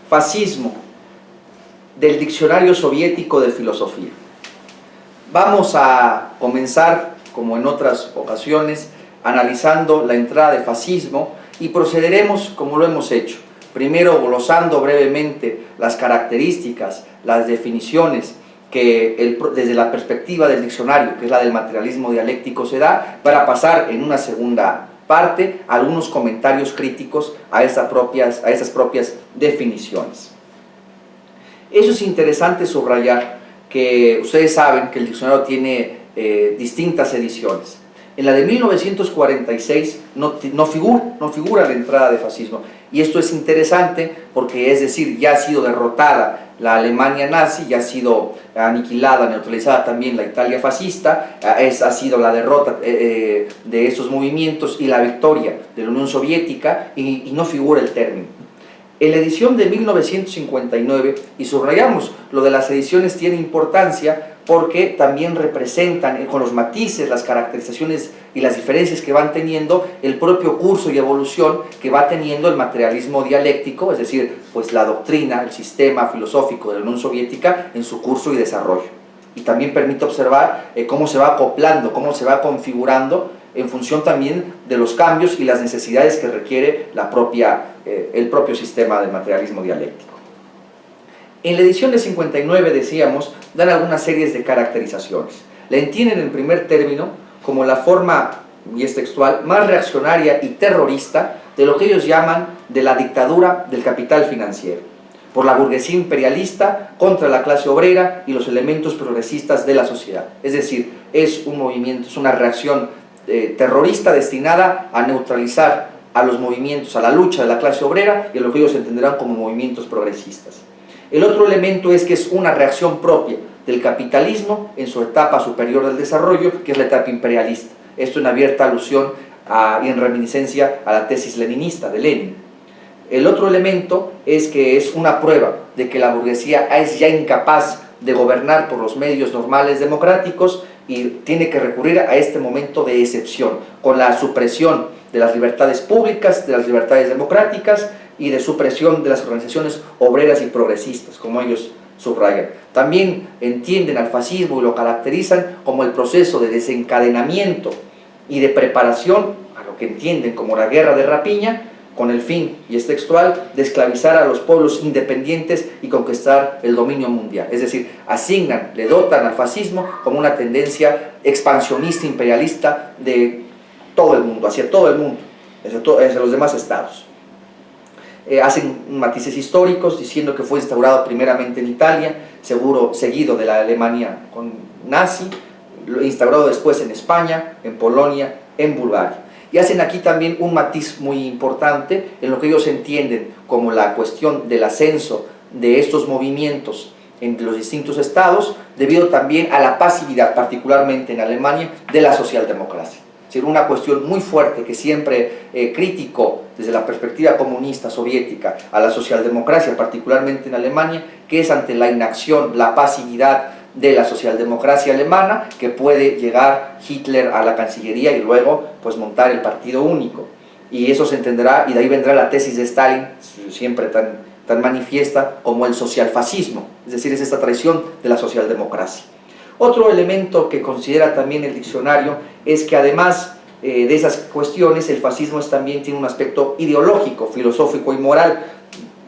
Fascismo, del Diccionario Soviético de Filosofía. Vamos a comenzar, como en otras ocasiones, analizando la entrada de fascismo y procederemos como lo hemos hecho. Primero glosando brevemente las características, las definiciones que desde la perspectiva del diccionario, que es la del materialismo dialéctico, se da, para pasar en una segunda parte algunos comentarios críticos a esas propias definiciones. Eso es interesante subrayar, que ustedes saben que el diccionario tiene distintas ediciones. En la de 1946 no figura la entrada de fascismo, y esto es interesante porque, es decir, ya ha sido derrotada la Alemania nazi, ya ha sido aniquilada, neutralizada también la Italia fascista, ha sido la derrota de esos movimientos y la victoria de la Unión Soviética, y no figura el término. En la edición de 1959, y subrayamos, lo de las ediciones tiene importancia porque también representan, con los matices, las caracterizaciones y las diferencias que van teniendo, el propio curso y evolución que va teniendo el materialismo dialéctico, es decir, pues la doctrina, el sistema filosófico de la Unión Soviética en su curso y desarrollo. Y también permite observar cómo se va acoplando, cómo se va configurando en función también de los cambios y las necesidades que requiere el propio sistema del materialismo dialéctico. En la edición de 59, decíamos, dan algunas series de caracterizaciones. La entienden en primer término como la forma, y es textual, más reaccionaria y terrorista de lo que ellos llaman de la dictadura del capital financiero, por la burguesía imperialista contra la clase obrera y los elementos progresistas de la sociedad. Es decir, es un movimiento, es una reacción terrorista destinada a neutralizar a los movimientos, a la lucha de la clase obrera y a lo que ellos entenderán como movimientos progresistas. El otro elemento es que es una reacción propia del capitalismo en su etapa superior del desarrollo, que es la etapa imperialista. Esto en abierta alusión y en reminiscencia a la tesis leninista de Lenin. El otro elemento es que es una prueba de que la burguesía es ya incapaz de gobernar por los medios normales democráticos y tiene que recurrir a este momento de excepción, con la supresión de las libertades públicas, de las libertades democráticas y de supresión de las organizaciones obreras y progresistas, como ellos subrayan. También entienden al fascismo y lo caracterizan como el proceso de desencadenamiento y de preparación a lo que entienden como la guerra de rapiña, con el fin, y es textual, de esclavizar a los pueblos independientes y conquistar el dominio mundial. Es decir, le dotan al fascismo como una tendencia expansionista, imperialista de todo el mundo, hacia todo el mundo, hacia los demás estados. Hacen matices históricos diciendo que fue instaurado primeramente en Italia, seguido de la Alemania nazi, instaurado después en España, en Polonia, en Bulgaria. Y hacen aquí también un matiz muy importante en lo que ellos entienden como la cuestión del ascenso de estos movimientos entre los distintos estados, debido también a la pasividad, particularmente en Alemania, de la socialdemocracia. Es decir, una cuestión muy fuerte que siempre criticó desde la perspectiva comunista soviética a la socialdemocracia, particularmente en Alemania, que es ante la inacción, la pasividad de la socialdemocracia alemana, que puede llegar Hitler a la Cancillería y luego pues montar el partido único. Y eso se entenderá, y de ahí vendrá la tesis de Stalin, siempre tan manifiesta, como el socialfascismo, es decir, es esta traición de la socialdemocracia. Otro elemento que considera también el diccionario es que además de esas cuestiones, el fascismo también tiene un aspecto ideológico, filosófico y moral,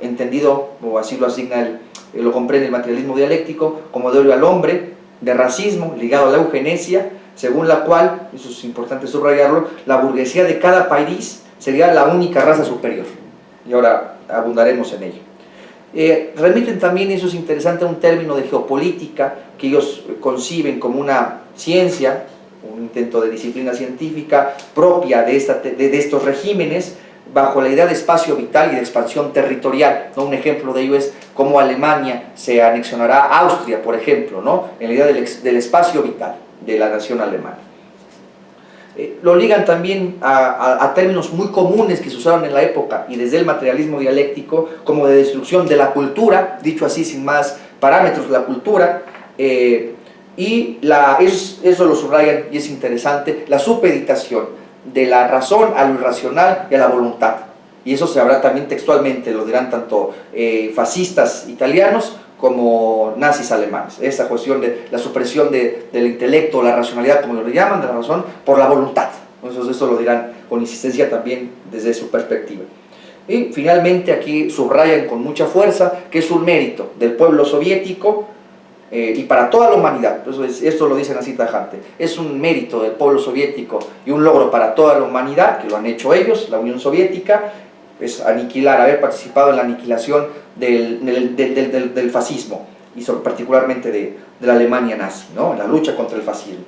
entendido, o así lo asigna lo comprende el materialismo dialéctico, como de odio al hombre, de racismo ligado a la eugenesia, según la cual, eso es importante subrayarlo, la burguesía de cada país sería la única raza superior. Y ahora abundaremos en ello. Remiten también, eso es interesante, a un término de geopolítica que ellos conciben como una ciencia, un intento de disciplina científica propia de estos regímenes, bajo la idea de espacio vital y de expansión territorial, ¿no? Un ejemplo de ello es cómo Alemania se anexionará a Austria, por ejemplo, ¿no? En la idea del espacio vital de la nación alemana. Lo ligan también a términos muy comunes que se usaron en la época y desde el materialismo dialéctico, como de destrucción de la cultura, dicho así sin más parámetros, la cultura, y eso lo subrayan y es interesante, la supeditación de la razón a lo irracional y a la voluntad. Y eso se habrá también textualmente, lo dirán tanto fascistas italianos como nazis alemanes. Esa cuestión de la supresión del intelecto, la racionalidad, como lo llaman, de la razón, por la voluntad. Entonces eso lo dirán con insistencia también desde su perspectiva. Y finalmente aquí subrayan con mucha fuerza que es un mérito del pueblo soviético y para toda la humanidad. Entonces, esto lo dicen así tajante, es un mérito del pueblo soviético y un logro para toda la humanidad, que lo han hecho ellos, la Unión Soviética, es aniquilar, haber participado en la aniquilación del fascismo y particularmente de la Alemania nazi, ¿no? En la lucha contra el fascismo.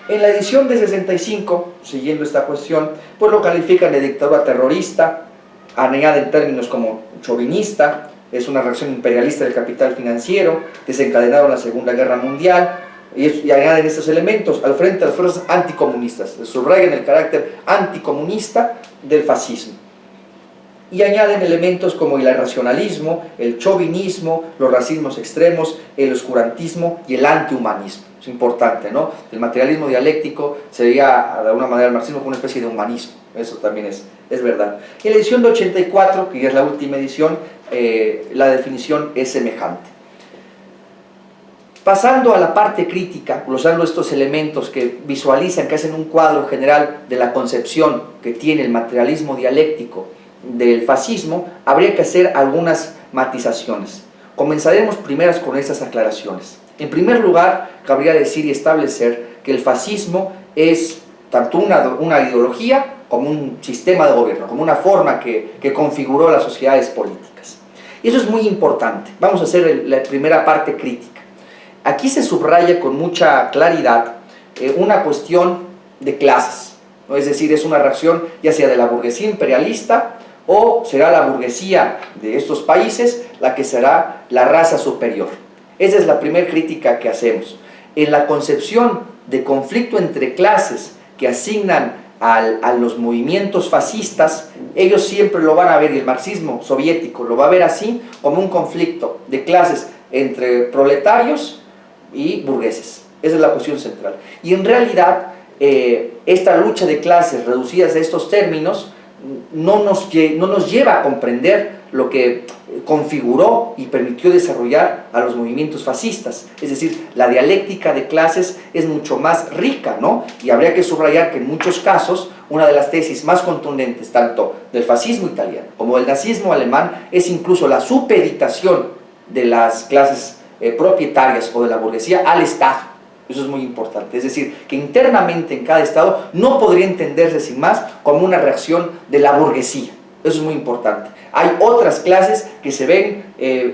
En la edición de 65, siguiendo esta cuestión, pues lo califican de dictadura terrorista, añaden términos como chauvinista, es una reacción imperialista del capital financiero, desencadenaron la Segunda Guerra Mundial, y añaden estos elementos al frente de las fuerzas anticomunistas, subrayan el carácter anticomunista del fascismo. Y añaden elementos como el irracionalismo, el chauvinismo, los racismos extremos, el oscurantismo y el antihumanismo. Es importante, ¿no? El materialismo dialéctico sería, de alguna manera, el marxismo como una especie de humanismo. Eso también es verdad. En la edición de 84, que ya es la última edición, la definición es semejante. Pasando a la parte crítica, usando estos elementos que visualizan, que hacen un cuadro general de la concepción que tiene el materialismo dialéctico del fascismo, habría que hacer algunas matizaciones. Comenzaremos primeras con estas aclaraciones. En primer lugar, cabría decir y establecer que el fascismo es tanto una ideología como un sistema de gobierno, como una forma que configuró las sociedades políticas. Y eso es muy importante. Vamos a hacer la primera parte crítica. Aquí se subraya con mucha claridad una cuestión de clases, ¿no? Es decir, es una reacción ya sea de la burguesía imperialista o será la burguesía de estos países la que será la raza superior. Esa es la primera crítica que hacemos. En la concepción de conflicto entre clases que asignan a los movimientos fascistas, ellos siempre lo van a ver, y el marxismo soviético lo va a ver así, como un conflicto de clases entre proletarios y burgueses. Esa es la cuestión central. Y en realidad, esta lucha de clases reducidas a estos términos no nos lleva a comprender lo que configuró y permitió desarrollar a los movimientos fascistas. Es decir, la dialéctica de clases es mucho más rica, ¿no? Y habría que subrayar que en muchos casos una de las tesis más contundentes tanto del fascismo italiano como del nazismo alemán es incluso la supeditación de las clases propietarias o de la burguesía al Estado. Eso es muy importante, es decir, que internamente en cada Estado no podría entenderse sin más como una reacción de la burguesía. Eso es muy importante. Hay otras clases que se ven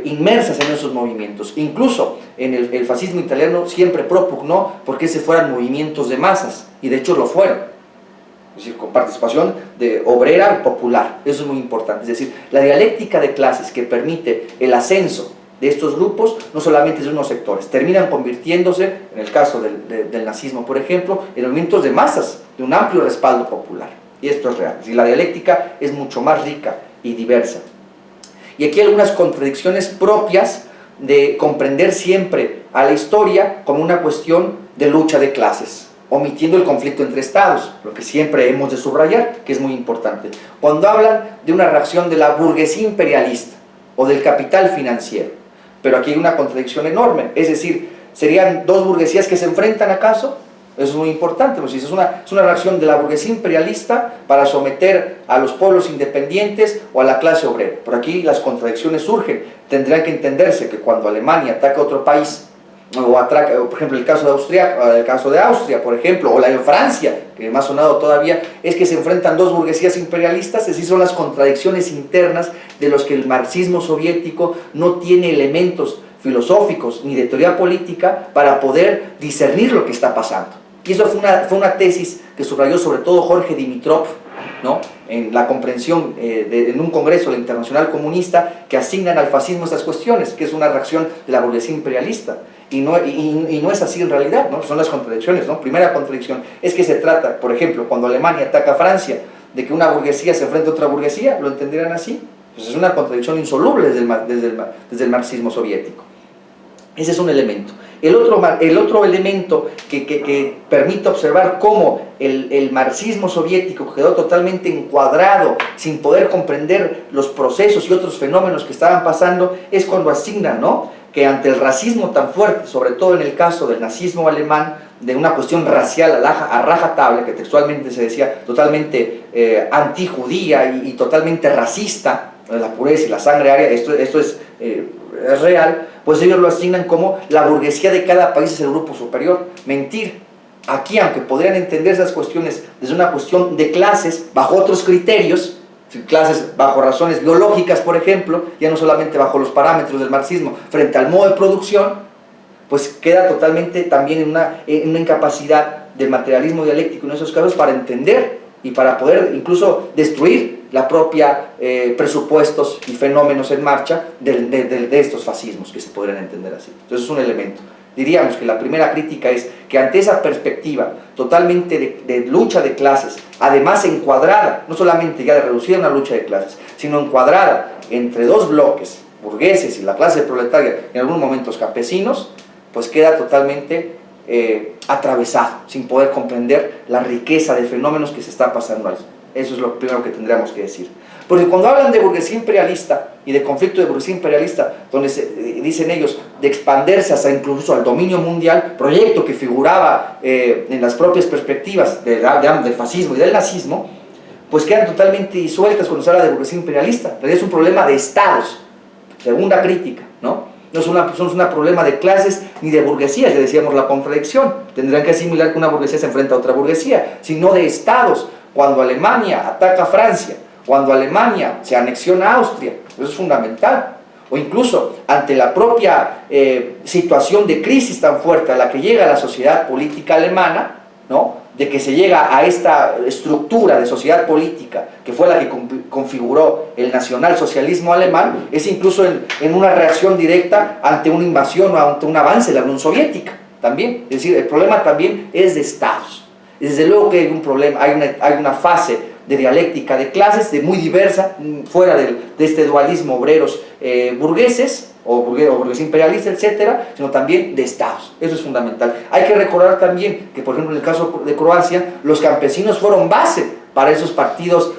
inmersas en esos movimientos. Incluso en el fascismo italiano siempre propugnó porque se fueran movimientos de masas, y de hecho lo fueron. Es decir, con participación de obrera popular. Eso es muy importante. Es decir, la dialéctica de clases que permite el ascenso de estos grupos, no solamente de unos sectores, terminan convirtiéndose, en el caso del nazismo, por ejemplo, en movimientos de masas, de un amplio respaldo popular. Y esto es real. Es decir, la dialéctica es mucho más rica y diversa. Y aquí hay algunas contradicciones propias de comprender siempre a la historia como una cuestión de lucha de clases, omitiendo el conflicto entre estados, lo que siempre hemos de subrayar, que es muy importante. Cuando hablan de una reacción de la burguesía imperialista o del capital financiero, pero aquí hay una contradicción enorme, es decir, ¿serían dos burguesías que se enfrentan acaso? Eso es muy importante, pues es una reacción de la burguesía imperialista para someter a los pueblos independientes o a la clase obrera. Por aquí las contradicciones surgen. Tendrían que entenderse que cuando Alemania ataca a otro país, o ataca, por ejemplo, el caso de Austria, por ejemplo, o la de Francia, que más sonado todavía, es que se enfrentan dos burguesías imperialistas. Es decir, son las contradicciones internas de los que el marxismo soviético no tiene elementos filosóficos ni de teoría política para poder discernir lo que está pasando. Y eso fue una tesis que subrayó sobre todo Jorge Dimitrov, ¿no? En la comprensión en un congreso de la Internacional Comunista, que asignan al fascismo estas cuestiones, que es una reacción de la burguesía imperialista. Y no es así en realidad, ¿no? Son las contradicciones, ¿no? Primera contradicción es que se trata, por ejemplo, cuando Alemania ataca a Francia, de que una burguesía se enfrenta a otra burguesía. ¿Lo entenderán así? Pues es una contradicción insoluble desde el marxismo soviético. Ese es un elemento. El otro elemento que permite observar cómo el marxismo soviético quedó totalmente encuadrado, sin poder comprender los procesos y otros fenómenos que estaban pasando, es cuando asignan, ¿no?, que ante el racismo tan fuerte, sobre todo en el caso del nazismo alemán, de una cuestión racial a rajatabla, que textualmente se decía totalmente antijudía y totalmente racista, la pureza y la sangre aria, esto es real, pues ellos lo asignan como la burguesía de cada país es el grupo superior. Mentir. Aquí, aunque podrían entender esas cuestiones desde una cuestión de clases, bajo otros criterios, clases bajo razones biológicas, por ejemplo, ya no solamente bajo los parámetros del marxismo, frente al modo de producción, pues queda totalmente también en una incapacidad del materialismo dialéctico en esos casos para entender y para poder incluso destruir la propia presupuestos y fenómenos en marcha de estos fascismos, que se podrían entender así. Entonces es un elemento. Diríamos que la primera crítica es que ante esa perspectiva totalmente de lucha de clases, además encuadrada, no solamente ya de reducir una lucha de clases, sino encuadrada entre dos bloques, burgueses y la clase proletaria, en algunos momentos campesinos, pues queda totalmente atravesado, sin poder comprender la riqueza de fenómenos que se está pasando ahí. Eso es lo primero que tendríamos que decir. Porque cuando hablan de burguesía imperialista y de conflicto de burguesía imperialista, donde dicen ellos de expandirse hasta incluso al dominio mundial, proyecto que figuraba en las propias perspectivas del fascismo y del nazismo, pues quedan totalmente disueltas cuando se habla de burguesía imperialista. Es un problema de estados, segunda crítica, ¿no? No es un problema de clases ni de burguesías, ya decíamos la contradicción. Tendrán que asimilar que una burguesía se enfrenta a otra burguesía, sino de estados. Cuando Alemania ataca a Francia, cuando Alemania se anexiona a Austria, eso es fundamental. O incluso ante la propia situación de crisis tan fuerte a la que llega la sociedad política alemana, ¿no?, de que se llega a esta estructura de sociedad política que fue la que configuró el nacionalsocialismo alemán, es incluso en una reacción directa ante una invasión o ante un avance de la Unión Soviética también. Es decir, el problema también es de estados. Desde luego que hay un problema, hay una fase de dialéctica de clases muy diversa, fuera de este dualismo obreros burgueses, o burguesía imperialista, etcétera, sino también de estados. Eso es fundamental. Hay que recordar también que, por ejemplo, en el caso de Croacia, los campesinos fueron base para esos partidos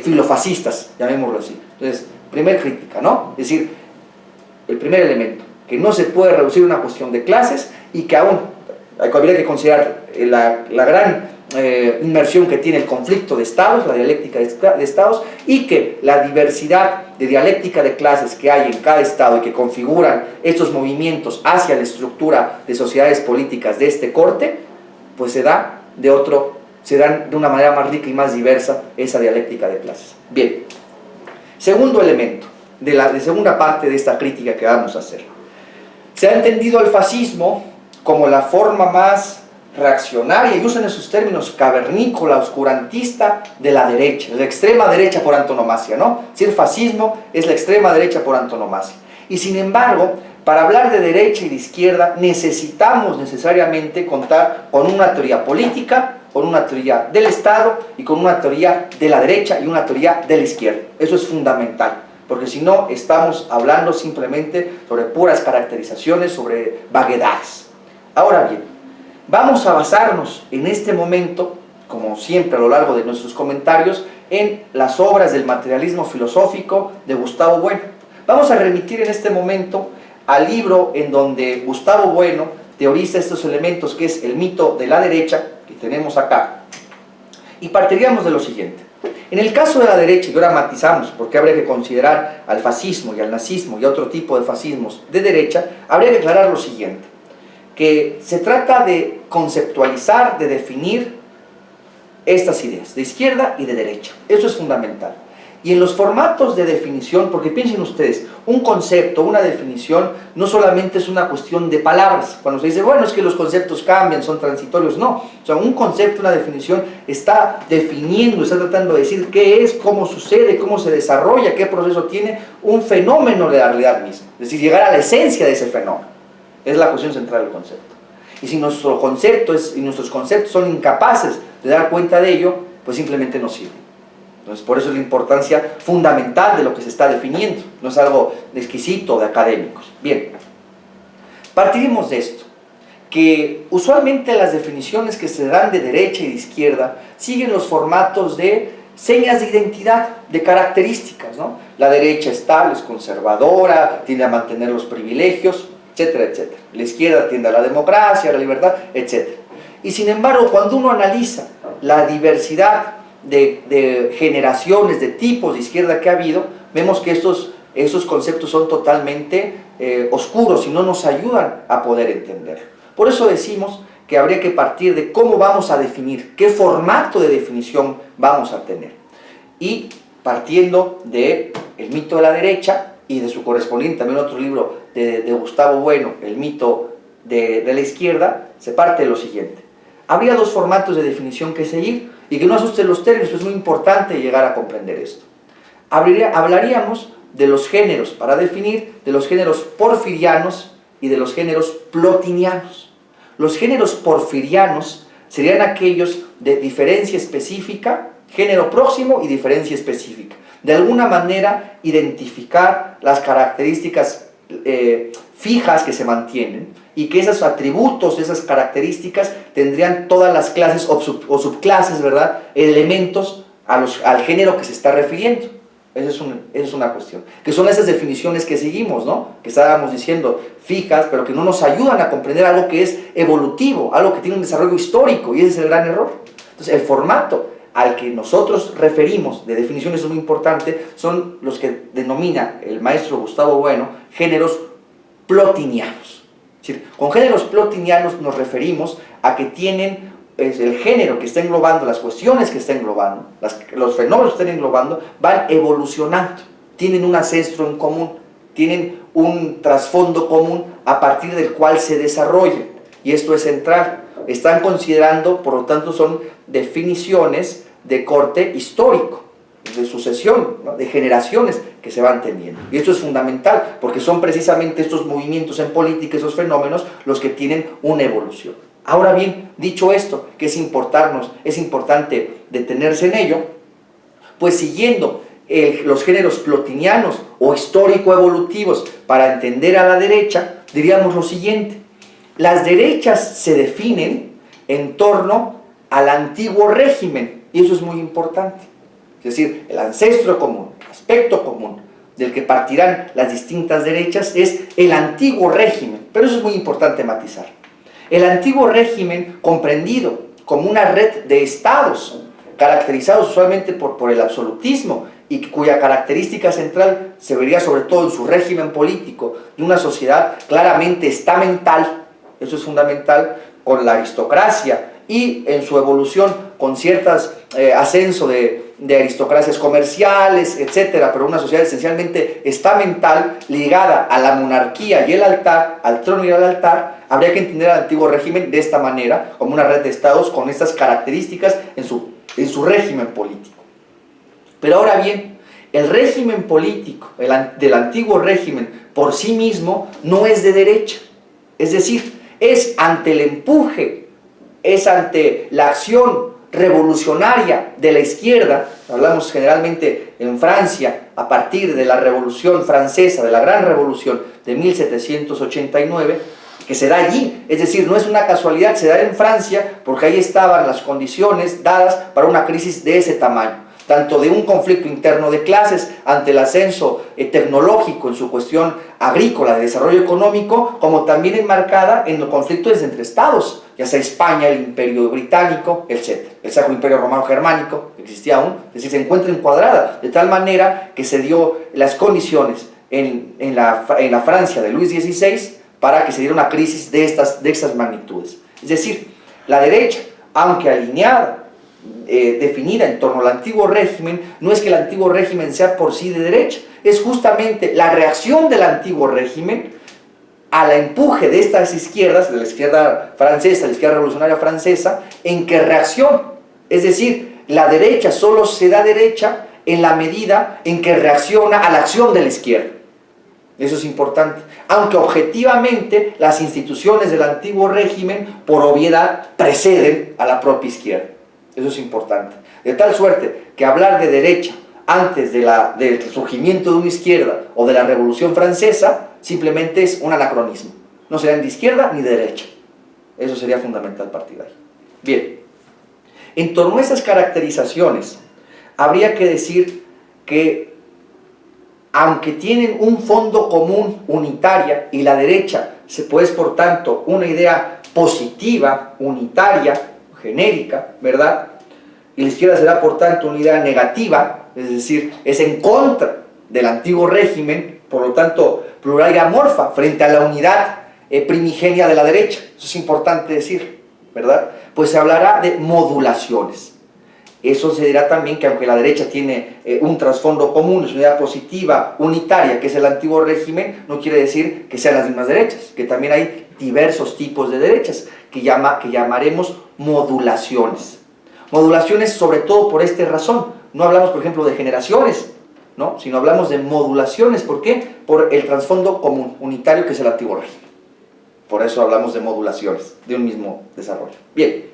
filofascistas, llamémoslo así. Entonces, primer crítica, ¿no? Es decir, el primer elemento, que no se puede reducir a una cuestión de clases y que aún habría que considerar la gran inmersión que tiene el conflicto de estados, la dialéctica de estados, y que la diversidad de dialéctica de clases que hay en cada estado y que configuran estos movimientos hacia la estructura de sociedades políticas de este corte, pues se dan de una manera más rica y más diversa esa dialéctica de clases. Bien, segundo elemento, de segunda parte de esta crítica que vamos a hacer. Se ha entendido el fascismo como la forma más reaccionaria, y usan esos términos, cavernícola, oscurantista de la derecha, la extrema derecha por antonomasia, ¿no? Si el fascismo es la extrema derecha por antonomasia. Y sin embargo, para hablar de derecha y de izquierda necesitamos necesariamente contar con una teoría política, con una teoría del Estado y con una teoría de la derecha y una teoría de la izquierda. Eso es fundamental, porque si no estamos hablando simplemente sobre puras caracterizaciones, sobre vaguedades. Ahora bien, vamos a basarnos en este momento, como siempre a lo largo de nuestros comentarios, en las obras del materialismo filosófico de Gustavo Bueno. Vamos a remitir en este momento al libro en donde Gustavo Bueno teoriza estos elementos, que es el mito de la derecha, que tenemos acá. Y partiríamos de lo siguiente. En el caso de la derecha, y ahora matizamos, porque habría que considerar al fascismo y al nazismo y otro tipo de fascismos de derecha, habría que aclarar lo siguiente, que se trata de conceptualizar, de definir estas ideas, de izquierda y de derecha. Eso es fundamental. Y en los formatos de definición, porque piensen ustedes, un concepto, una definición, no solamente es una cuestión de palabras. Cuando se dice, bueno, es que los conceptos cambian, son transitorios, no. O sea, un concepto, una definición, está definiendo, está tratando de decir qué es, cómo sucede, cómo se desarrolla, qué proceso tiene un fenómeno de la realidad misma. Es decir, llegar a la esencia de ese fenómeno. Es la cuestión central del concepto. Y si nuestros conceptos son incapaces de dar cuenta de ello, pues simplemente no sirven. Entonces, por eso es la importancia fundamental de lo que se está definiendo. No es algo exquisito de académicos. Bien, partiremos de esto. que usualmente las definiciones que se dan de derecha y de izquierda siguen los formatos de señas de identidad, de características, ¿no? La derecha es tal, es conservadora, tiende a mantener los privilegios, etcétera, etcétera. La izquierda tiende a la democracia, a la libertad, etcétera. Y sin embargo, cuando uno analiza la diversidad de generaciones, de tipos de izquierda que ha habido, vemos que esos conceptos son totalmente oscuros y no nos ayudan a poder entenderlo. Por eso decimos que habría que partir de cómo vamos a definir, qué formato de definición vamos a tener. Y partiendo del mito de la derecha y de su correspondiente, también otro libro de Gustavo Bueno, El mito de la izquierda, se parte de lo siguiente. Habría dos formatos de definición que seguir, y que no asusten los términos, es muy importante llegar a comprender esto. Hablaríamos de los géneros, para definir, de los géneros porfirianos y de los géneros plotinianos. Los géneros porfirianos serían aquellos de diferencia específica, género próximo y diferencia específica. De alguna manera identificar las características fijas que se mantienen y que esos atributos, esas características tendrían todas las clases o subclases, ¿verdad? Elementos al género que se está refiriendo. Esa es una cuestión. Que son esas definiciones que seguimos, ¿no? Que estábamos diciendo, fijas, pero que no nos ayudan a comprender algo que es evolutivo, algo que tiene un desarrollo histórico, y ese es el gran error. Entonces, el formato al que nosotros referimos de definiciones muy importante son los que denomina el maestro Gustavo Bueno géneros plotinianos. Es decir, con géneros plotinianos nos referimos a que tienen el género que está englobando, las cuestiones que está englobando, los fenómenos que están englobando, van evolucionando, tienen un ancestro en común, tienen un trasfondo común a partir del cual se desarrollan, y esto es central. Están considerando, por lo tanto, son definiciones de corte histórico, de sucesión, ¿no? De generaciones que se van teniendo. Y esto es fundamental, porque son precisamente estos movimientos en política, esos fenómenos, los que tienen una evolución. Ahora bien, dicho esto, que es importante detenerse en ello, pues siguiendo los géneros plotinianos o histórico-evolutivos para entender a la derecha, diríamos lo siguiente: las derechas se definen en torno al antiguo régimen, y eso es muy importante. Es decir, el ancestro común, el aspecto común del que partirán las distintas derechas es el antiguo régimen, pero eso es muy importante matizar. El antiguo régimen comprendido como una red de estados caracterizados usualmente por el absolutismo y cuya característica central se vería sobre todo en su régimen político de una sociedad claramente estamental, eso es fundamental, con la aristocracia y en su evolución con ciertas ascenso de aristocracias comerciales, etcétera, pero una sociedad esencialmente estamental ligada a la monarquía y el altar, al trono y al altar. Habría que entender al antiguo régimen de esta manera, como una red de estados con estas características en su régimen político. Pero ahora bien, el régimen político del antiguo régimen por sí mismo no es de derecha, es decir, es ante el empuje, es ante la acción revolucionaria de la izquierda. Hablamos generalmente en Francia a partir de la Revolución Francesa, de la Gran Revolución de 1789, que se da allí, es decir, no es una casualidad, se da en Francia porque ahí estaban las condiciones dadas para una crisis de ese tamaño, tanto de un conflicto interno de clases ante el ascenso tecnológico en su cuestión agrícola, de desarrollo económico, como también enmarcada en los conflictos entre estados, ya sea España, el Imperio Británico, etc. El Sacro Imperio Romano Germánico existía aún, es decir, se encuentra encuadrada de tal manera que se dio las condiciones en la Francia de Luis XVI para que se diera una crisis de estas magnitudes. Es decir, la derecha, aunque alineada, definida en torno al antiguo régimen, no es que el antiguo régimen sea por sí de derecha, es justamente la reacción del antiguo régimen al empuje de estas izquierdas, de la izquierda francesa, la izquierda revolucionaria francesa, en que reacciona. Es decir, la derecha solo se da derecha en la medida en que reacciona a la acción de la izquierda. Eso es importante. Aunque objetivamente las instituciones del antiguo régimen, por obviedad, preceden a la propia izquierda. Eso es importante. De tal suerte que hablar de derecha antes del surgimiento de una izquierda o de la Revolución Francesa simplemente es un anacronismo. No serán de izquierda ni de derecha. Eso sería fundamental partir de ahí. Bien, en torno a esas caracterizaciones, habría que decir que, aunque tienen un fondo común unitaria, y la derecha pues por tanto una idea positiva, unitaria, genérica, ¿verdad? Y la izquierda será por tanto una idea negativa, es decir, es en contra del antiguo régimen, por lo tanto plural y amorfa frente a la unidad primigenia de la derecha. Eso es importante decir, ¿verdad? Pues se hablará de modulaciones. Eso se dirá también que aunque la derecha tiene un trasfondo común, es una idea positiva, unitaria, que es el antiguo régimen, no quiere decir que sean las mismas derechas, que también hay diversos tipos de derechas, que llamaremos modulaciones. Modulaciones sobre todo por esta razón. No hablamos, por ejemplo, de generaciones, ¿no? Sino hablamos de modulaciones. ¿Por qué? Por el trasfondo común, unitario, que es el antiguo régimen. Por eso hablamos de modulaciones, de un mismo desarrollo. Bien.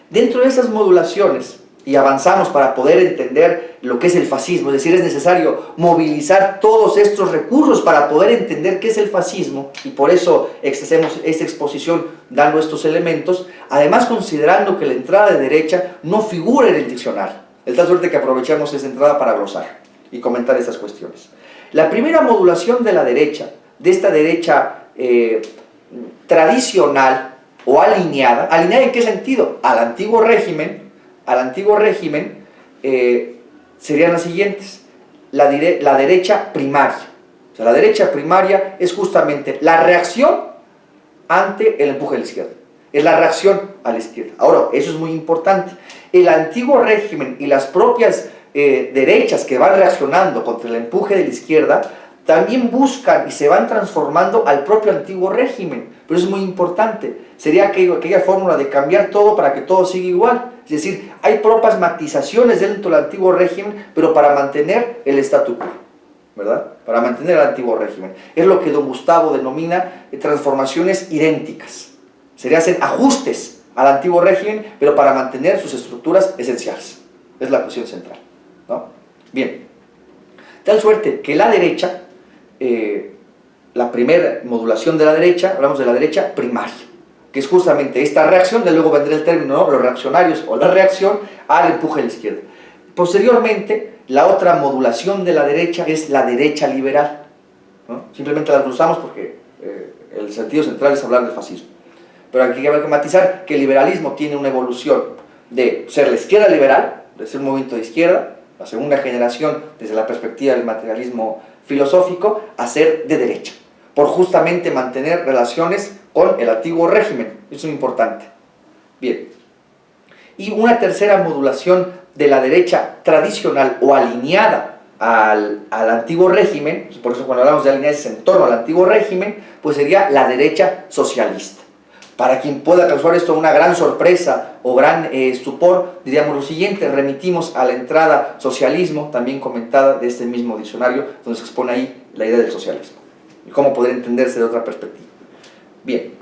Dentro de esas modulaciones, y avanzamos para poder entender lo que es el fascismo, es decir, es necesario movilizar todos estos recursos para poder entender qué es el fascismo, y por eso hacemos esta exposición dando estos elementos, además considerando que la entrada de derecha no figura en el diccionario, de tal suerte que aprovechamos esa entrada para glosar y comentar estas cuestiones. La primera modulación de la derecha, de esta derecha tradicional, o alineada. ¿Alineada en qué sentido? Al antiguo régimen serían las siguientes. La derecha primaria. O sea, la derecha primaria es justamente la reacción ante el empuje de la izquierda. Es la reacción a la izquierda. Ahora, eso es muy importante. El antiguo régimen y las propias derechas que van reaccionando contra el empuje de la izquierda también buscan y se van transformando al propio antiguo régimen. Pero eso es muy importante. Sería aquella fórmula de cambiar todo para que todo siga igual. Es decir, hay propias matizaciones dentro del antiguo régimen, pero para mantener el statu quo, ¿verdad? Para mantener el antiguo régimen. Es lo que don Gustavo denomina transformaciones idénticas. Sería hacer ajustes al antiguo régimen, pero para mantener sus estructuras esenciales. Es la cuestión central, ¿no? Bien. Tal suerte que la derecha, la primera modulación de la derecha, hablamos de la derecha primaria, que es justamente esta reacción, de luego vendrá el término, ¿no?, los reaccionarios o la reacción al empuje de la izquierda. Posteriormente, la otra modulación de la derecha es la derecha liberal, ¿no? Simplemente la usamos porque el sentido central es hablar del fascismo. Pero aquí hay que matizar que el liberalismo tiene una evolución de ser la izquierda liberal, de ser un movimiento de izquierda, la segunda generación desde la perspectiva del materialismo filosófico, a ser de derecha, por justamente mantener relaciones con el antiguo régimen. Eso es muy importante. Bien. Y una tercera modulación de la derecha tradicional o alineada al antiguo régimen, por eso cuando hablamos de alineadas en torno al antiguo régimen, pues sería la derecha socialista. Para quien pueda causar esto una gran sorpresa o gran estupor, diríamos lo siguiente: remitimos a la entrada socialismo, también comentada de este mismo diccionario, donde se expone ahí la idea del socialismo y cómo poder entenderse de otra perspectiva. Bien,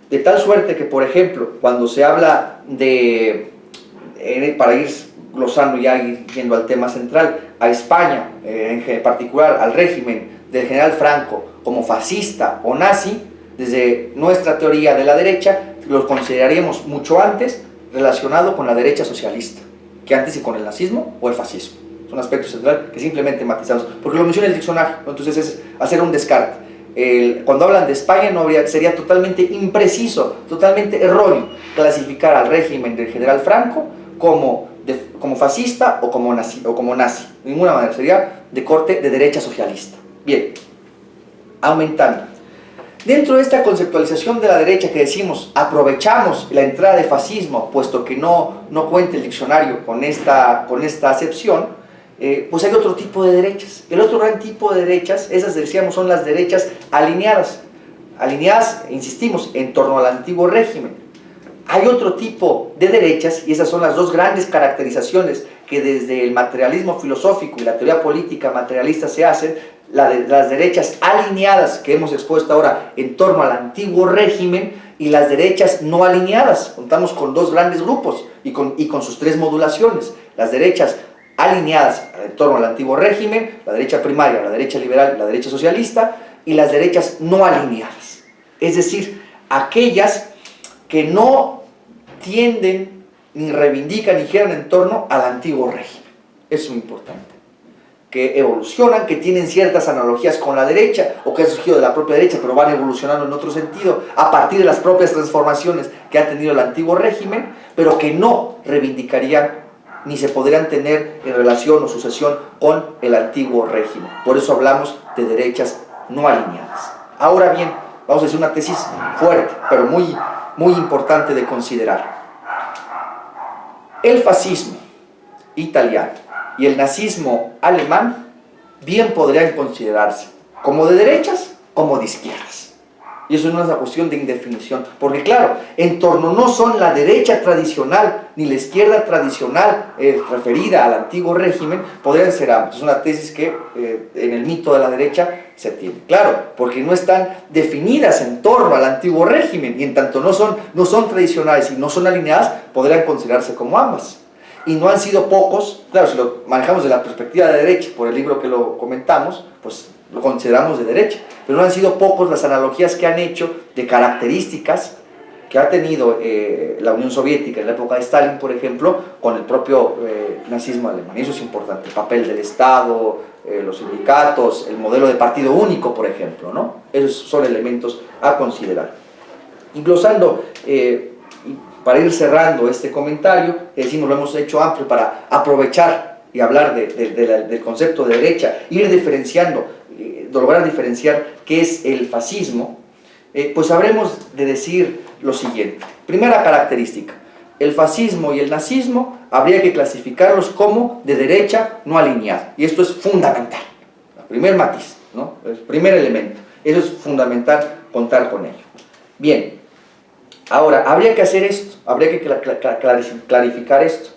de tal suerte que, por ejemplo, cuando se habla de, para ir glosando ya y yendo al tema central, a España, en particular al régimen del general Franco como fascista o nazi, desde nuestra teoría de la derecha, lo consideraríamos mucho antes relacionado con la derecha socialista, que antes y con el nazismo o el fascismo. Es un aspecto central que simplemente matizamos, porque lo menciona el diccionario, ¿no? Entonces es hacer un descarte. Cuando hablan de España sería totalmente impreciso, totalmente erróneo clasificar al régimen del general Franco como fascista o como nazi. De ninguna manera, sería de corte de derecha socialista. Bien, aumentando. Dentro de esta conceptualización de la derecha que decimos, aprovechamos la entrada de fascismo, puesto que no cuenta el diccionario con esta acepción, pues hay otro tipo de derechas. El otro gran tipo de derechas, esas decíamos son las derechas alineadas. Alineadas, insistimos, en torno al antiguo régimen. Hay otro tipo de derechas, y esas son las dos grandes caracterizaciones que desde el materialismo filosófico y la teoría política materialista se hacen. Las derechas alineadas que hemos expuesto ahora en torno al antiguo régimen, y las derechas no alineadas. Contamos con dos grandes grupos y con sus tres modulaciones. Las derechas alineadas en torno al antiguo régimen, la derecha primaria, la derecha liberal, la derecha socialista, y las derechas no alineadas. Es decir, aquellas que no tienden, ni reivindican, ni giran en torno al antiguo régimen. Eso es muy importante. Que evolucionan, que tienen ciertas analogías con la derecha, o que han surgido de la propia derecha, pero van evolucionando en otro sentido, a partir de las propias transformaciones que ha tenido el antiguo régimen, pero que no reivindicarían ni se podrían tener en relación o sucesión con el antiguo régimen. Por eso hablamos de derechas no alineadas. Ahora bien, vamos a hacer una tesis fuerte, pero muy importante de considerar. El fascismo italiano y el nazismo alemán bien podrían considerarse como de derechas como de izquierdas. Y eso no es una cuestión de indefinición, porque claro, en torno no son la derecha tradicional ni la izquierda tradicional referida al antiguo régimen, podrían ser ambos. Es una tesis que en el mito de la derecha se tiene. Claro, porque no están definidas en torno al antiguo régimen, y en tanto no son tradicionales y no son alineadas, podrían considerarse como ambas. Y no han sido pocos, claro, si lo manejamos desde la perspectiva de derecha, por el libro que lo comentamos, pues lo consideramos de derecha, pero no han sido pocos las analogías que han hecho de características que ha tenido la Unión Soviética en la época de Stalin, por ejemplo, con el propio nazismo alemán. Y eso es importante, el papel del Estado, los sindicatos, el modelo de partido único, por ejemplo, ¿no? Esos son elementos a considerar. Y glosando, para ir cerrando este comentario, decimos, lo hemos hecho amplio para aprovechar y hablar del concepto de derecha, ir diferenciando, lograr diferenciar qué es el fascismo, pues habremos de decir lo siguiente. Primera característica, el fascismo y el nazismo habría que clasificarlos como de derecha no alineada, y esto es fundamental, el primer matiz, ¿no? El primer elemento, eso es fundamental contar con ello. Bien, ahora, habría que hacer esto, habría que clarificar esto,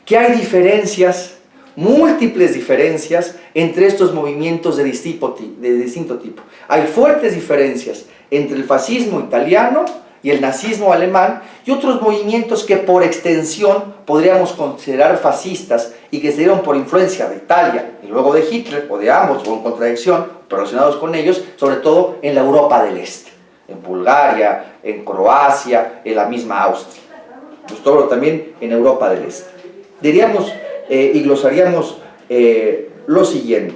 que hay diferencias, múltiples diferencias entre estos movimientos de distinto tipo. Hay fuertes diferencias entre el fascismo italiano y el nazismo alemán y otros movimientos que por extensión podríamos considerar fascistas y que se dieron por influencia de Italia y luego de Hitler, o de ambos, o en contradicción, relacionados con ellos, sobre todo en la Europa del Este, en Bulgaria, en Croacia, en la misma Austria, pues todo también en Europa del Este. Diríamos y glosaríamos lo siguiente.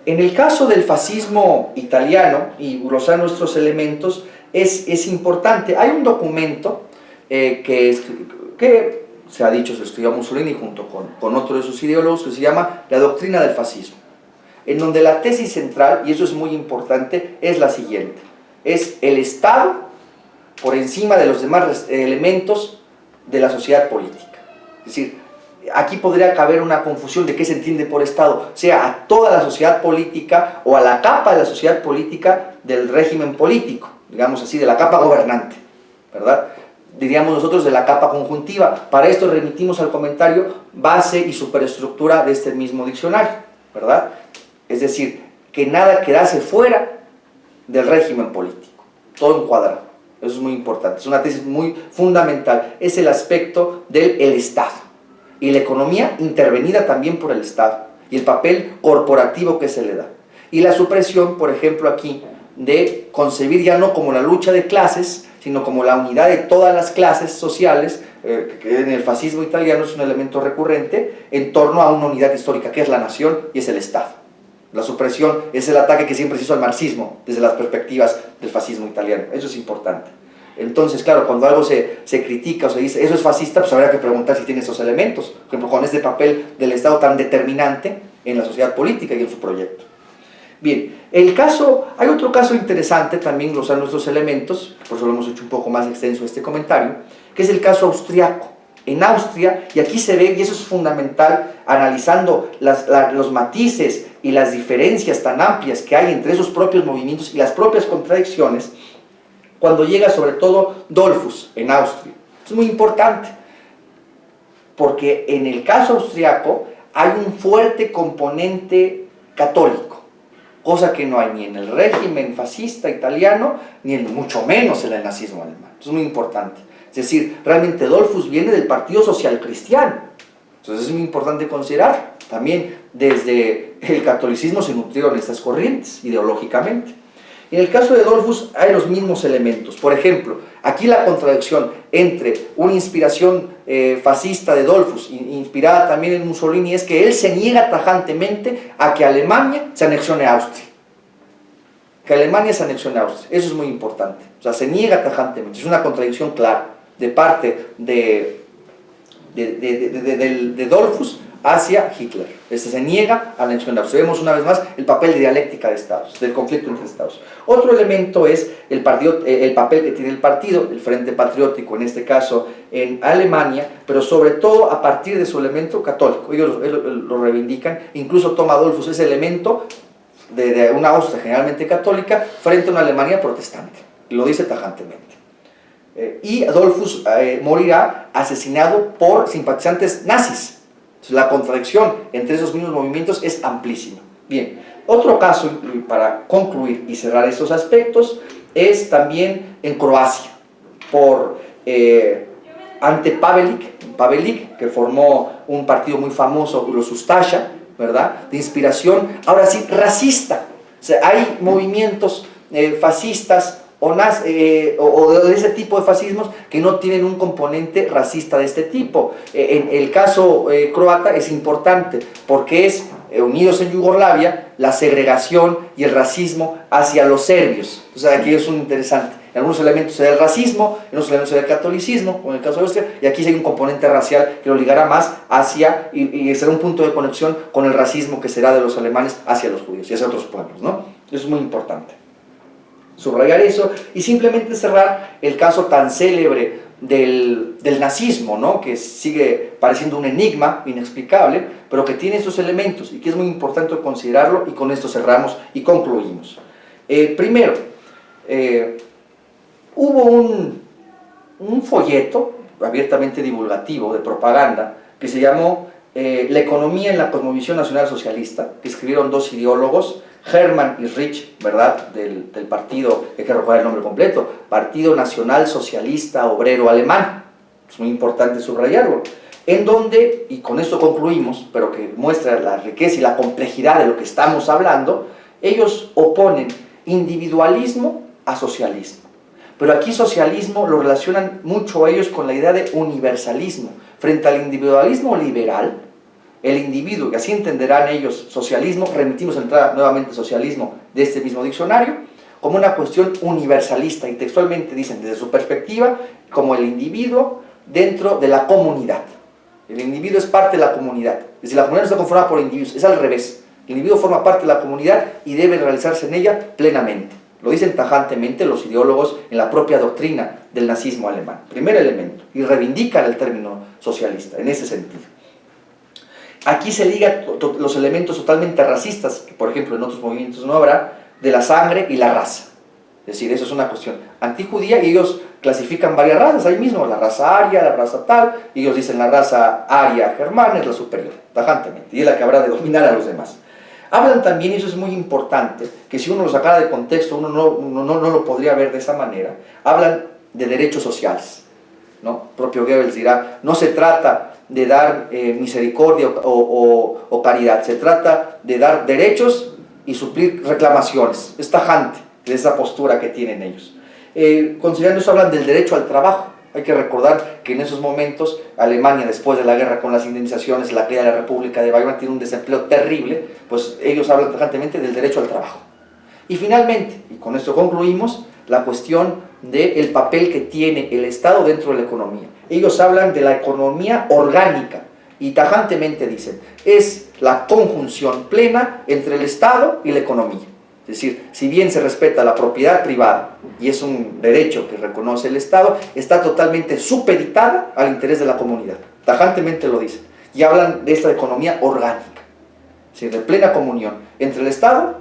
En el caso del fascismo italiano, y glosar nuestros elementos, es importante. Hay un documento que se ha dicho, se escribió Mussolini junto con otro de sus ideólogos, que se llama La Doctrina del Fascismo, en donde la tesis central, y eso es muy importante, es la siguiente: es el Estado por encima de los demás elementos de la sociedad política. Es decir, aquí podría caber una confusión de qué se entiende por Estado, sea a toda la sociedad política o a la capa de la sociedad política del régimen político, digamos así, de la capa gobernante, ¿verdad? Diríamos nosotros de la capa conjuntiva. Para esto remitimos al comentario base y superestructura de este mismo diccionario, ¿verdad? Es decir, que nada quedase fuera del régimen político, todo encuadrado. Eso es muy importante, es una tesis muy fundamental. Es el aspecto del Estado y la economía intervenida también por el Estado y el papel corporativo que se le da. Y la supresión, por ejemplo, aquí, de concebir ya no como la lucha de clases, sino como la unidad de todas las clases sociales, que en el fascismo italiano es un elemento recurrente, en torno a una unidad histórica que es la nación y es el Estado. La supresión es el ataque que siempre se hizo al marxismo desde las perspectivas del fascismo italiano. Eso es importante. Entonces, claro, cuando algo se critica o se dice eso es fascista, pues habría que preguntar si tiene esos elementos, por ejemplo, con este papel del Estado tan determinante en la sociedad política y en su proyecto. Bien, hay otro caso interesante también, glosar nuestros elementos, por eso lo hemos hecho un poco más extenso este comentario, que es el caso austriaco. En Austria, y aquí se ve, y eso es fundamental, analizando los matices y las diferencias tan amplias que hay entre esos propios movimientos y las propias contradicciones, cuando llega sobre todo Dollfuss en Austria. Es muy importante, porque en el caso austriaco hay un fuerte componente católico, cosa que no hay ni en el régimen fascista italiano, ni mucho menos en el nazismo alemán. Es muy importante. Es decir, realmente Dollfuss viene del Partido Social Cristiano. Entonces es muy importante considerar, también desde el catolicismo se nutrieron estas corrientes ideológicamente. En el caso de Dollfuss hay los mismos elementos. Por ejemplo, aquí la contradicción entre una inspiración fascista de Dollfuss, inspirada también en Mussolini, es que él se niega tajantemente a que Alemania se anexione a Austria. Que Alemania se anexione a Austria. Eso es muy importante. O sea, se niega tajantemente. Es una contradicción clara de parte de Dollfuss hacia Hitler. Se niega a la anexión de Austria. Vemos una vez más el papel de dialéctica de Estados, del conflicto entre Estados. Otro elemento es el papel que tiene el partido, el Frente Patriótico, en este caso en Alemania, pero sobre todo a partir de su elemento católico. Ellos lo reivindican, incluso toma Dollfuss ese elemento de una Austria generalmente católica frente a una Alemania protestante. Lo dice tajantemente. Y Dollfuss morirá asesinado por simpatizantes nazis. La contradicción entre esos mismos movimientos es amplísima. Bien, otro caso para concluir y cerrar estos aspectos es también en Croacia, por Ante Pavelić, que formó un partido muy famoso, los Ustaša, ¿verdad?, de inspiración, ahora sí, racista. O sea, hay movimientos fascistas o de ese tipo de fascismos que no tienen un componente racista de este tipo. En el caso croata es importante porque es, unidos en Yugoslavia, la segregación y el racismo hacia los serbios. O sea, aquí es un interesante. En algunos elementos se da el racismo, en otros elementos se da el catolicismo, como en el caso de Austria, y aquí sí hay un componente racial que lo ligará más hacia, y será un punto de conexión con el racismo que será de los alemanes hacia los judíos y hacia otros pueblos, ¿no? Eso es muy importante. Subrayar eso y simplemente cerrar el caso tan célebre del nazismo, ¿no?, que sigue pareciendo un enigma inexplicable, pero que tiene estos elementos y que es muy importante considerarlo, y con esto cerramos y concluimos. Primero, hubo un folleto abiertamente divulgativo de propaganda que se llamó La economía en la cosmovisión nacional socialista, que escribieron dos ideólogos, Hermann y Rich, ¿verdad?, del partido, hay que recordar el nombre completo, Partido Nacional Socialista Obrero Alemán. Es muy importante subrayarlo. En donde, y con esto concluimos, pero que muestra la riqueza y la complejidad de lo que estamos hablando, ellos oponen individualismo a socialismo. Pero aquí socialismo lo relacionan mucho ellos con la idea de universalismo. Frente al individualismo liberal, el individuo, y así entenderán ellos socialismo, remitimos a entrar nuevamente al socialismo de este mismo diccionario, como una cuestión universalista, y textualmente dicen desde su perspectiva, como el individuo dentro de la comunidad. El individuo es parte de la comunidad, es decir, la comunidad no está conformada por individuos, es al revés. El individuo forma parte de la comunidad y debe realizarse en ella plenamente. Lo dicen tajantemente los ideólogos en la propia doctrina del nazismo alemán. Primer elemento, y reivindican el término socialista en ese sentido. Aquí se ligan los elementos totalmente racistas, que por ejemplo en otros movimientos no habrá, de la sangre y la raza. Es decir, eso es una cuestión antijudía, y ellos clasifican varias razas ahí mismo, la raza aria, la raza tal, y ellos dicen la raza aria germana es la superior, tajantemente, y es la que habrá de dominar a los demás. Hablan también, y eso es muy importante, que si uno lo sacara de contexto, uno no lo podría ver de esa manera, hablan de derechos sociales, ¿no? Propio Goebbels dirá, no se trata de dar misericordia o caridad, se trata de dar derechos y suplir reclamaciones. Es tajante de esa postura que tienen ellos. Considerando eso, hablan del derecho al trabajo. Hay que recordar que en esos momentos Alemania, después de la guerra con las indemnizaciones, la caída de la República de Weimar, tiene un desempleo terrible, pues ellos hablan tajantemente del derecho al trabajo. Y finalmente, y con esto concluimos, la cuestión del papel que tiene el Estado dentro de la economía. Ellos hablan de la economía orgánica y tajantemente dicen, es la conjunción plena entre el Estado y la economía. Es decir, si bien se respeta la propiedad privada y es un derecho que reconoce el Estado, está totalmente supeditada al interés de la comunidad. Tajantemente lo dicen. Y hablan de esta economía orgánica, es decir, de plena comunión entre el Estado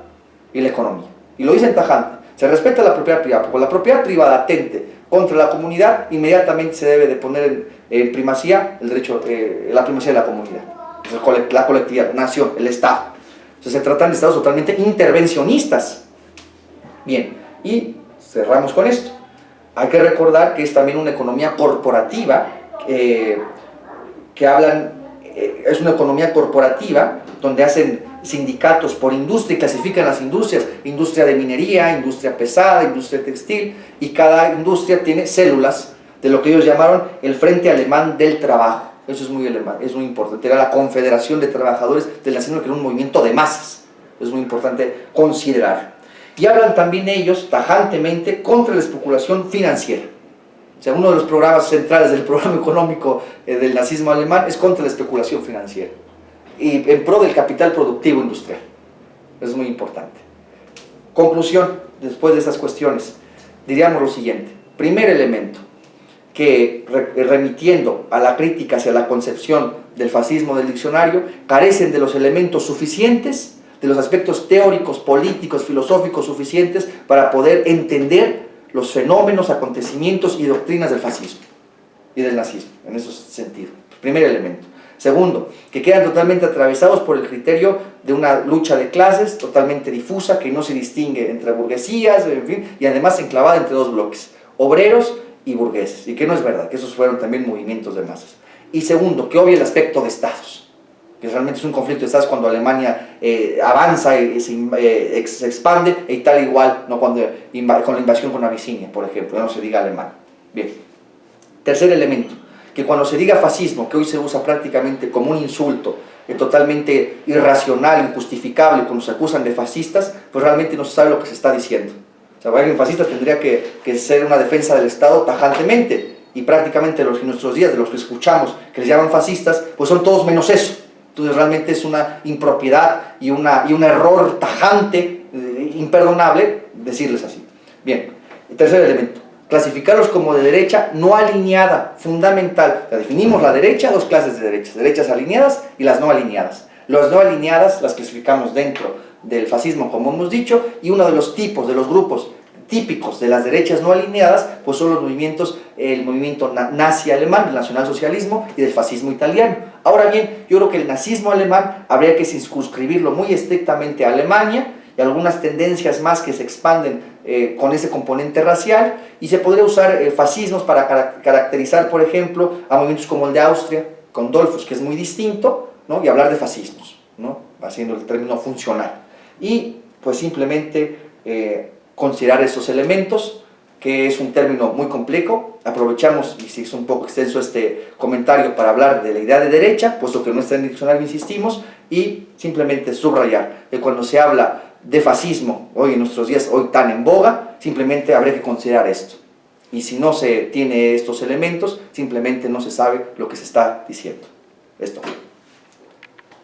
y la economía. Y lo dicen tajante. Se respeta la propiedad privada, porque la propiedad privada atente contra la comunidad, inmediatamente se debe de poner en primacía el derecho, la primacía de la comunidad, la colectividad, la nación, el Estado. Entonces se tratan de estados totalmente intervencionistas. Bien, y cerramos con esto. Hay que recordar que es también una economía corporativa, que hablan, es una economía corporativa donde hacen sindicatos por industria y clasifican las industrias: industria de minería, industria pesada, industria textil, y cada industria tiene células de lo que ellos llamaron el Frente Alemán del Trabajo. Eso es muy importante. Era la Confederación de Trabajadores del Nazismo, que era un movimiento de masas. Es muy importante considerar. Y hablan también ellos tajantemente contra la especulación financiera. O sea, uno de los programas centrales del programa económico del nazismo alemán es contra la especulación financiera y en pro del capital productivo industrial. Es muy importante. Conclusión, después de estas cuestiones, diríamos lo siguiente. Primer elemento, que remitiendo a la crítica hacia la concepción del fascismo del diccionario, carecen de los elementos suficientes, de los aspectos teóricos, políticos, filosóficos suficientes para poder entender los fenómenos, acontecimientos y doctrinas del fascismo y del nazismo, en ese sentido. Primer elemento. Segundo, que quedan totalmente atravesados por el criterio de una lucha de clases totalmente difusa, que no se distingue entre burguesías, en fin, y además enclavada entre dos bloques: obreros y burgueses, y que no es verdad, que esos fueron también movimientos de masas. Y segundo, que obvia el aspecto de estados, que realmente es un conflicto de estados cuando Alemania avanza y se expande, e Italia igual, ¿no? Cuando con la invasión con Abisinia, por ejemplo, no se diga alemán. Bien. Tercer elemento, que cuando se diga fascismo, que hoy se usa prácticamente como un insulto, totalmente irracional, injustificable, cuando se acusan de fascistas, pues realmente no se sabe lo que se está diciendo. O sea, alguien fascista tendría que ser una defensa del Estado tajantemente, y prácticamente en nuestros días, de los que escuchamos que les llaman fascistas, pues son todos menos eso. Entonces realmente es una impropiedad y un error tajante, imperdonable, decirles así. Bien, el tercer elemento, clasificarlos como de derecha no alineada, fundamental. Ya definimos la derecha, dos clases de derechas: derechas alineadas y las no alineadas. Las no alineadas las clasificamos dentro del fascismo, como hemos dicho, y uno de los tipos, de los grupos típicos de las derechas no alineadas, pues son los movimientos, el movimiento nazi alemán, el nacionalsocialismo, y del fascismo italiano. Ahora bien, yo creo que el nazismo alemán habría que circunscribirlo muy estrictamente a Alemania, y algunas tendencias más que se expanden con ese componente racial, y se podría usar fascismos para caracterizar, por ejemplo, a movimientos como el de Austria, con Dollfuss, que es muy distinto, ¿no? Y hablar de fascismos, ¿no? Haciendo el término funcional. Y pues simplemente considerar esos elementos, que es un término muy complejo. Aprovechamos, y si es un poco extenso este comentario, para hablar de la idea de derecha, puesto que no está en el diccionario, insistimos, y simplemente subrayar que cuando se habla de fascismo, hoy en nuestros días, hoy tan en boga, simplemente habría que considerar esto. Y si no se tiene estos elementos, simplemente no se sabe lo que se está diciendo. Esto.